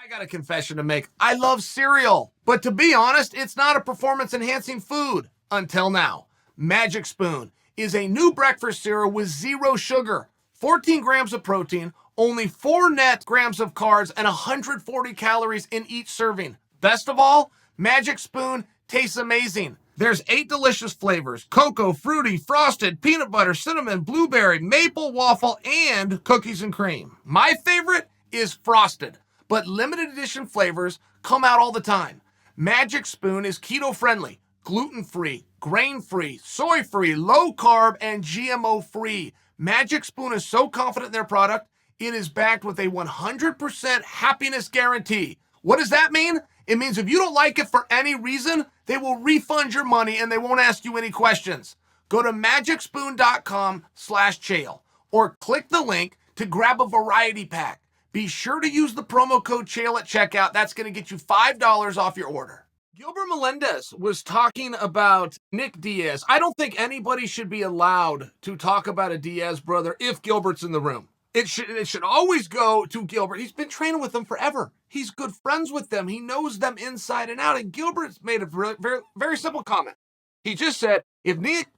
I got a confession to make. I love cereal, but to be honest, it's not a performance-enhancing food until now. Magic Spoon is a new breakfast cereal with 0 sugar, 14 grams of protein, only 4 net grams of carbs, and 140 calories in each serving. Best of all, Magic Spoon tastes amazing. There's 8 delicious flavors: cocoa, fruity, frosted, peanut butter, cinnamon, blueberry, maple, waffle, and cookies and cream. My favorite is frosted, but limited edition flavors come out all the time. Magic Spoon is keto-friendly, gluten-free, grain-free, soy-free, low-carb, and GMO-free. Magic Spoon is so confident in their product, it is backed with a 100% happiness guarantee. What does that mean? It means if you don't like it for any reason, they will refund your money and they won't ask you any questions. Go to magicspoon.com/Chael or click the link to grab a variety pack. Be sure to use the promo code Chael at checkout. That's going to get you $5 off your order. Gilbert Melendez was talking about Nick Diaz. I don't think anybody should be allowed to talk about a Diaz brother if Gilbert's in the room. It should always go to Gilbert. He's been training with them forever. He's good friends with them. He knows them inside and out. And Gilbert's made a very, very, very simple comment. He just said, if Nick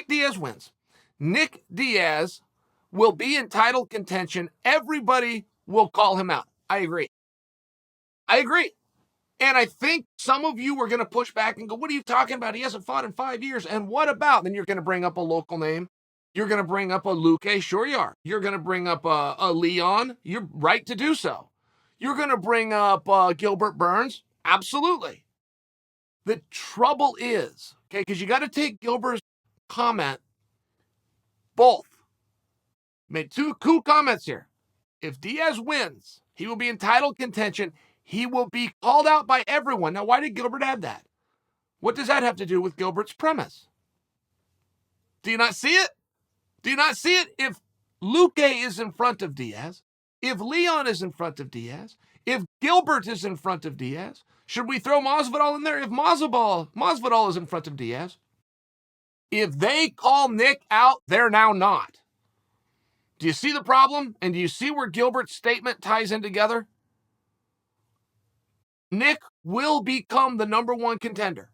Diaz wins, Nick Diaz will be in title contention. Everybody will call him out. I agree. And I think some of you are going to push back and go, what are you talking about? He hasn't fought in 5 years. And what about? Then you're going to bring up a local name. You're going to bring up a Luke. Sure you are. You're going to bring up a Leon. You're right to do so. You're going to bring up Gilbert Burns. Absolutely. The trouble is, okay, because you got to take Gilbert's comment both. Made two cool comments here. If Diaz wins, he will be in title contention. He will be called out by everyone. Now, why did Gilbert add that? What does that have to do with Gilbert's premise? Do you not see it? Do you not see it? If Luque is in front of Diaz, if Leon is in front of Diaz, if Gilbert is in front of Diaz, should we throw Masvidal in there? If Masvidal is in front of Diaz, if they call Nick out, they're now not. Do you see the problem? And do you see where Gilbert's statement ties in together? Nick will become the #1 contender.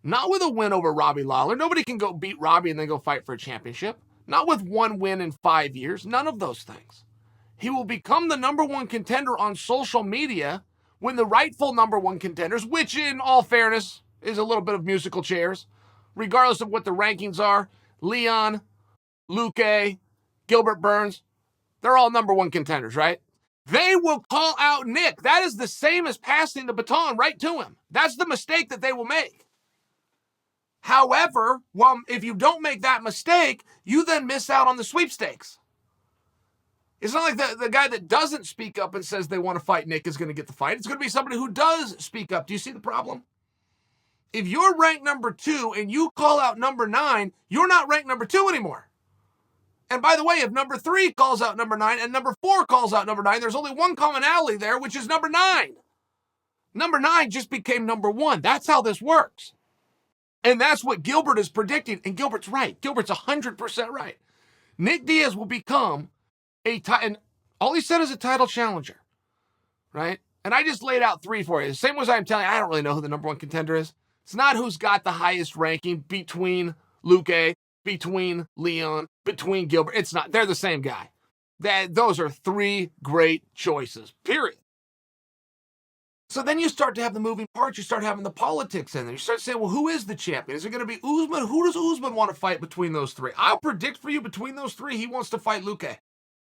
Not with a win over Robbie Lawler. Nobody can go beat Robbie and then go fight for a championship. Not with 1 win in 5 years. None of those things. He will become the #1 contender on social media when the rightful #1 contenders, which in all fairness is a little bit of musical chairs, regardless of what the rankings are, Leon, Luque, Gilbert Burns, they're all #1 contenders, right? They will call out Nick. That is the same as passing the baton right to him. That's the mistake that they will make. However, if you don't make that mistake, you then miss out on the sweepstakes. It's not like the guy that doesn't speak up and says they want to fight Nick is going to get the fight. It's going to be somebody who does speak up. Do you see the problem? If you're ranked #2 and you call out #9, you're not ranked #2 anymore. And by the way, if #3 calls out #9 and #4 calls out #9, there's only one commonality there, which is #9. #9 just became #1. That's how this works. And that's what Gilbert is predicting. And Gilbert's right. Gilbert's 100% right. Nick Diaz will become and all he said is a title challenger, right? And I just laid out 3 for you. The same as I'm telling you, I don't really know who the #1 contender is. It's not who's got the highest ranking between Luque, between Leon, between Gilbert. It's not. They're the same guy. Those are 3 great choices, period. So then you start to have the moving parts. You start having the politics in there. You start saying, well, who is the champion? Is it going to be Usman? Who does Usman want to fight between those 3? I'll predict for you between those 3, he wants to fight Luque.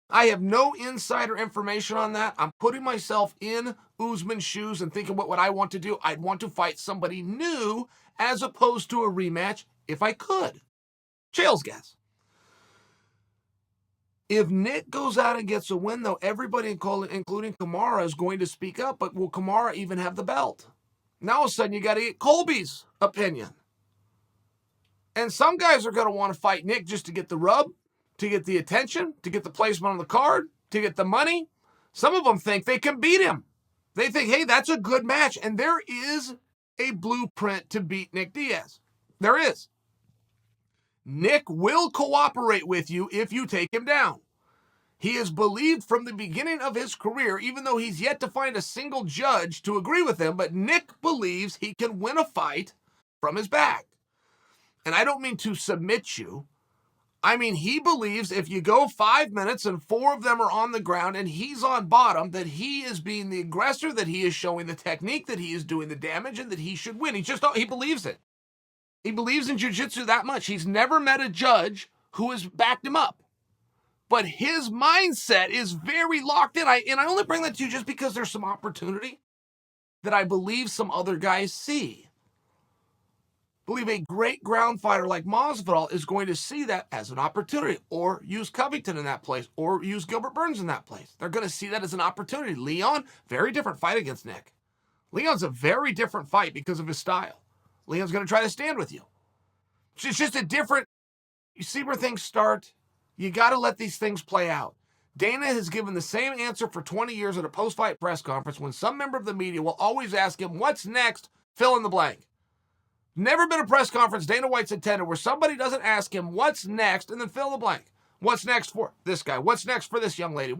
I have no insider information on that. I'm putting myself in Usman's shoes and thinking what I want to do. I'd want to fight somebody new as opposed to a rematch if I could. Chael's guess. If Nick goes out and gets a win, though, everybody, including Kamaru, is going to speak up. But will Kamaru even have the belt? Now, all of a sudden, you got to get Colby's opinion. And some guys are going to want to fight Nick just to get the rub, to get the attention, to get the placement on the card, to get the money. Some of them think they can beat him. They think, hey, that's a good match. And there is a blueprint to beat Nick Diaz. There is. Nick will cooperate with you if you take him down. He is believed from the beginning of his career, even though he's yet to find a single judge to agree with him, but Nick believes he can win a fight from his back. And I don't mean to submit you. I mean, he believes if you go 5 minutes and 4 of them are on the ground and he's on bottom, that he is being the aggressor, that he is showing the technique, that he is doing the damage, and that he should win. He believes it. He believes in jiu-jitsu that much. He's never met a judge who has backed him up. But his mindset is very locked in. I only bring that to you just because there's some opportunity that I believe some other guys see. I believe a great ground fighter like Masvidal is going to see that as an opportunity, or use Covington in that place, or use Gilbert Burns in that place. They're going to see that as an opportunity. Leon, very different fight against Nick. Leon's a very different fight because of his style. Leon's going to try to stand with you. It's just a different, you see where things start? You got to let these things play out. Dana has given the same answer for 20 years at a post-fight press conference when some member of the media will always ask him, what's next? Fill in the blank. Never been a press conference Dana White's attended where somebody doesn't ask him, what's next? And then fill the blank. What's next for this guy? What's next for this young lady?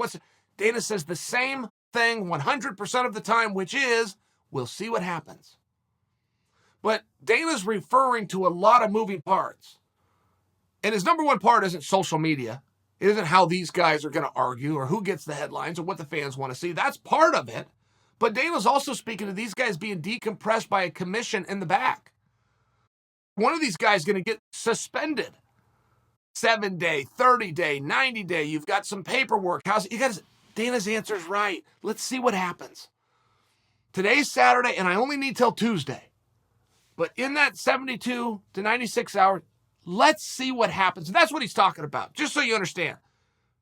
Dana says the same thing 100% of the time, which is, we'll see what happens. But Dana's referring to a lot of moving parts. And his number one part isn't social media. It isn't how these guys are going to argue or who gets the headlines or what the fans want to see. That's part of it. But Dana's also speaking to these guys being decompressed by a commission in the back. One of these guys is going to get suspended. 7-day, 30-day, 90-day. You've got some paperwork. Dana's answer is right. Let's see what happens. Today's Saturday, and I only need till Tuesday. But in that 72 to 96 hours, let's see what happens. And that's what he's talking about, just so you understand.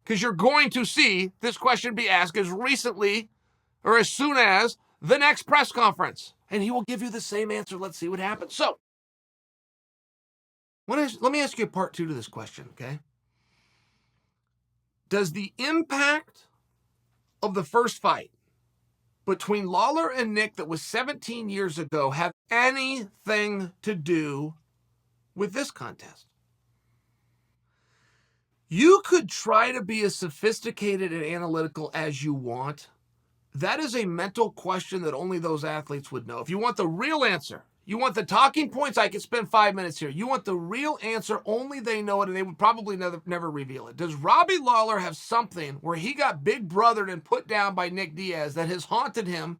Because you're going to see this question be asked as recently or as soon as the next press conference. And he will give you the same answer. Let's see what happens. So, let me ask you a part 2 to this question, okay? Does the impact of the first fight between Lawler and Nick that was 17 years ago have anything to do with this contest? You could try to be as sophisticated and analytical as you want. That is a mental question that only those athletes would know. If you want the real answer, you want the talking points, I could spend 5 minutes here. You want the real answer, only they know it, and they would probably never reveal it. Does Robbie Lawler have something where he got big brothered and put down by Nick Diaz that has haunted him,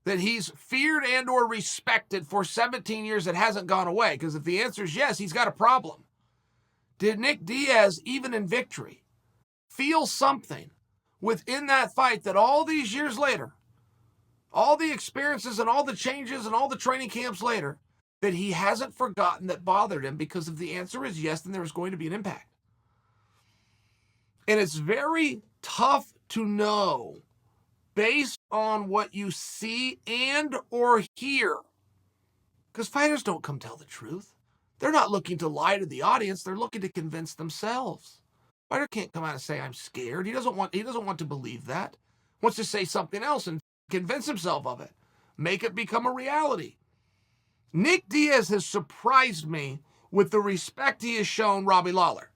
that he's feared and or respected for 17 years that hasn't gone away? Because if the answer is yes, he's got a problem. Did Nick Diaz, even in victory, feel something within that fight that all these years later, all the experiences and all the changes and all the training camps later, that he hasn't forgotten that bothered him? Because if the answer is yes, then there's going to be an impact. And it's very tough to know based on what you see and or hear. Because fighters don't come tell the truth. They're not looking to lie to the audience. They're looking to convince themselves. Fighter can't come out and say, I'm scared. He doesn't want to believe that. Wants to say something else and convince himself of it. Make it become a reality. Nick Diaz has surprised me with the respect he has shown Robbie Lawler.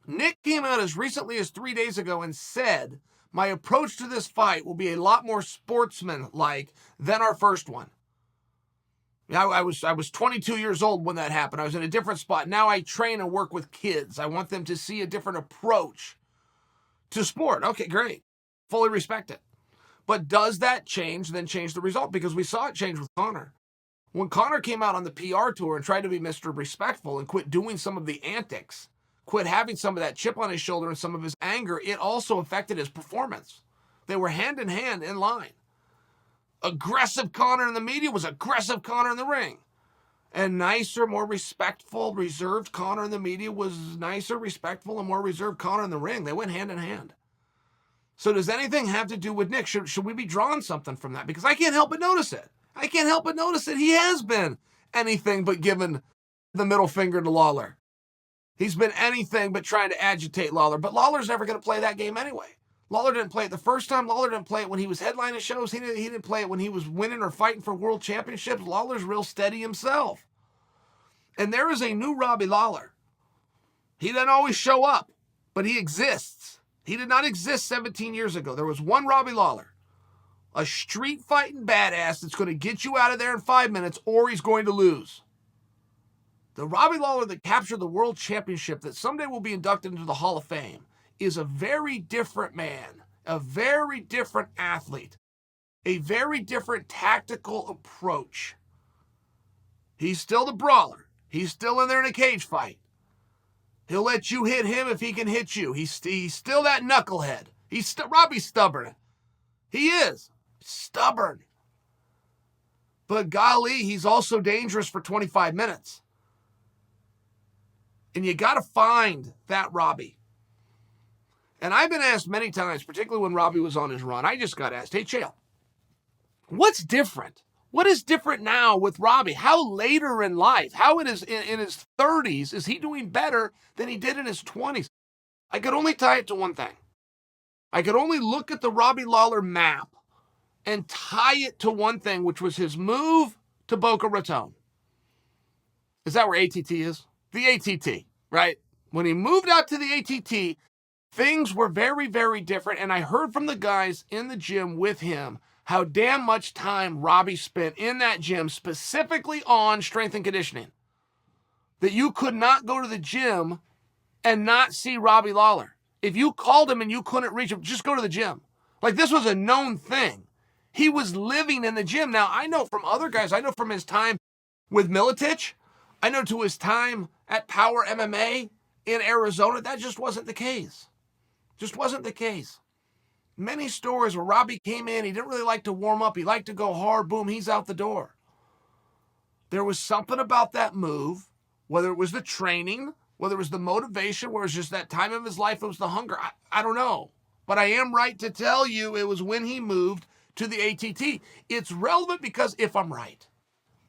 Nick came out as recently as 3 days ago and said, my approach to this fight will be a lot more sportsman-like than our first one. I was 22 years old when that happened. I was in a different spot. Now I train and work with kids. I want them to see a different approach to sport. Okay, great. Fully respect it. But does that change the result? Because we saw it change with Conor. When Conor came out on the PR tour and tried to be Mr. Respectful and quit doing some of the antics, quit having some of that chip on his shoulder and some of his anger, it also affected his performance. They were hand in hand in line. Aggressive Conor in the media was aggressive Conor in the ring. And nicer, more respectful, reserved Conor in the media was nicer, respectful, and more reserved Conor in the ring. They went hand in hand. So does anything have to do with Nick? Should we be drawing something from that? Because I can't help but notice it. I can't help but notice that he has been anything but giving the middle finger to Lawler. He's been anything but trying to agitate Lawler. But Lawler's never going to play that game anyway. Lawler didn't play it the first time. Lawler didn't play it when he was headlining shows. He didn't play it when he was winning or fighting for world championships. Lawler's real steady himself. And there is a new Robbie Lawler. He doesn't always show up, but he exists. He did not exist 17 years ago. There was one Robbie Lawler, a street fighting badass that's going to get you out of there in 5 minutes, or he's going to lose. The Robbie Lawler that captured the world championship that someday will be inducted into the Hall of Fame is a very different man, a very different athlete, a very different tactical approach. He's still the brawler. He's still in there in a cage fight. He'll let you hit him if he can hit you. He's still that knucklehead. Robbie's stubborn. He is stubborn. But golly, he's also dangerous for 25 minutes. And you got to find that Robbie. And I've been asked many times, particularly when Robbie was on his run, I just got asked, hey, Chael, what's different? What is different now with Robbie? How later in life, how in his 30s, is he doing better than he did in his 20s? I could only tie it to one thing. I could only look at the Robbie Lawler map and tie it to one thing, which was his move to Boca Raton. Is that where ATT is? The ATT, right? When he moved out to the ATT, things were very, very different. And I heard from the guys in the gym with him how damn much time Robbie spent in that gym, specifically on strength and conditioning. That you could not go to the gym and not see Robbie Lawler. If you called him and you couldn't reach him, just go to the gym. Like, this was a known thing. He was living in the gym. Now, I know from other guys, I know from his time with Militich, I know to his time at Power MMA in Arizona, that just wasn't the case. Just wasn't the case. Many stories where Robbie came in, he didn't really like to warm up, he liked to go hard, boom, he's out the door. There was something about that move, whether it was the training, whether it was the motivation, whether it was just that time of his life, it was the hunger, I don't know. But I am right to tell you it was when he moved to the ATT. It's relevant because if I'm right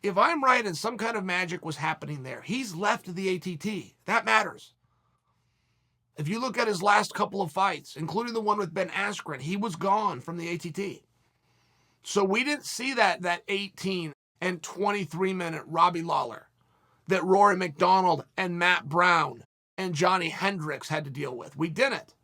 and some kind of magic was happening there, he's left the ATT. That matters. If you look at his last couple of fights, including the one with Ben Askren, he was gone from the ATT. So we didn't see that 18 and 23-minute Robbie Lawler that Rory McDonald and Matt Brown and Johnny Hendricks had to deal with. We didn't.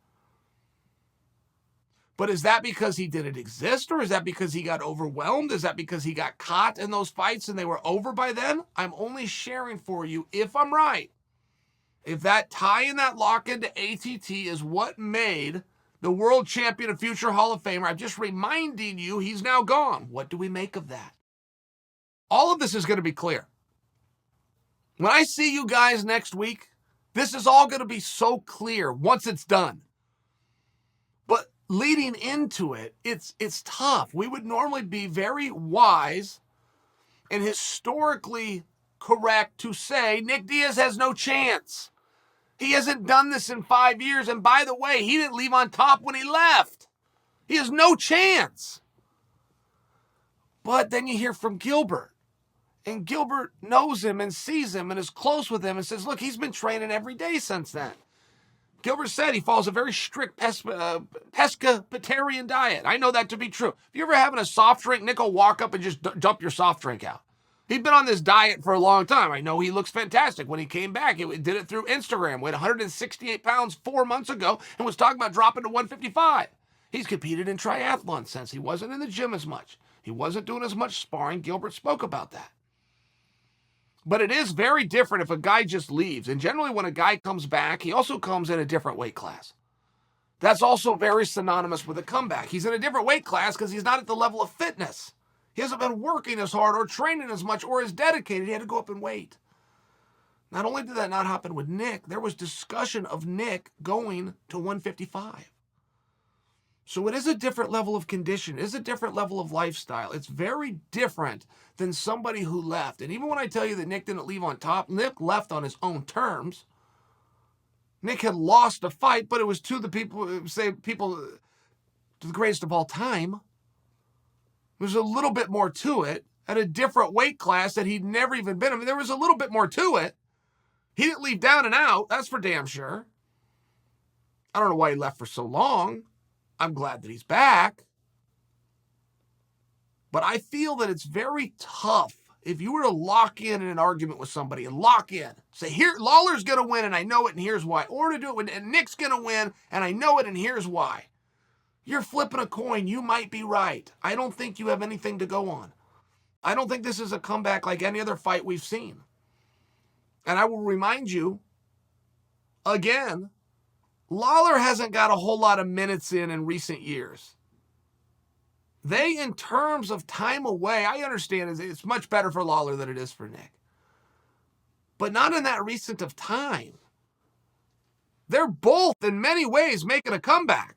But is that because he didn't exist, or is that because he got overwhelmed? Is that because he got caught in those fights and they were over by then? I'm only sharing for you if I'm right. If that tie and that lock into ATT is what made the world champion and future Hall of Famer, I'm just reminding you he's now gone. What do we make of that? All of this is going to be clear. When I see you guys next week, this is all going to be so clear once it's done. But leading into it, it's tough. We would normally be very wise and historically correct to say Nick Diaz has no chance. He hasn't done this in 5 years. And by the way, he didn't leave on top when he left. He has no chance. But then you hear from Gilbert. And Gilbert knows him and sees him and is close with him and says, look, he's been training every day since then. Gilbert said he follows a very strict pescatarian diet. I know that to be true. If you're ever having a soft drink, Nick will walk up and just dump your soft drink out. He'd been on this diet for a long time. I know he looks fantastic. When he came back, he did it through Instagram. Weighed 168 pounds 4 months ago and was talking about dropping to 155. He's competed in triathlon since. He wasn't in the gym as much. He wasn't doing as much sparring. Gilbert spoke about that. But it is very different if a guy just leaves. And generally when a guy comes back, he also comes in a different weight class. That's also very synonymous with a comeback. He's in a different weight class because he's not at the level of fitness. He hasn't been working as hard or training as much or as dedicated. He had to go up in weight. Not only did that not happen with Nick, there was discussion of Nick going to 155. So it is a different level of condition. It is a different level of lifestyle. It's very different than somebody who left. And even when I tell you that Nick didn't leave on top, Nick left on his own terms. Nick had lost a fight, but it was to the people to the greatest of all time. There's a little bit more to it at a different weight class that he'd never even been. I mean, there was a little bit more to it. He didn't leave down and out. That's for damn sure. I don't know why he left for so long. I'm glad that he's back. But I feel that it's very tough. if you were to lock in an argument with somebody and lock in, say, here, Lawler's going to win and I know it and here's why, or to do it with, and Nick's going to win and I know it and here's why, you're flipping a coin. You might be right. I don't think you have anything to go on. I don't think this is a comeback like any other fight we've seen. And I will remind you, again, Lawler hasn't got a whole lot of minutes in recent years. They, in terms of time away, I understand it's much better for Lawler than it is for Nick. But not in that recent of time. They're both, in many ways, making a comeback.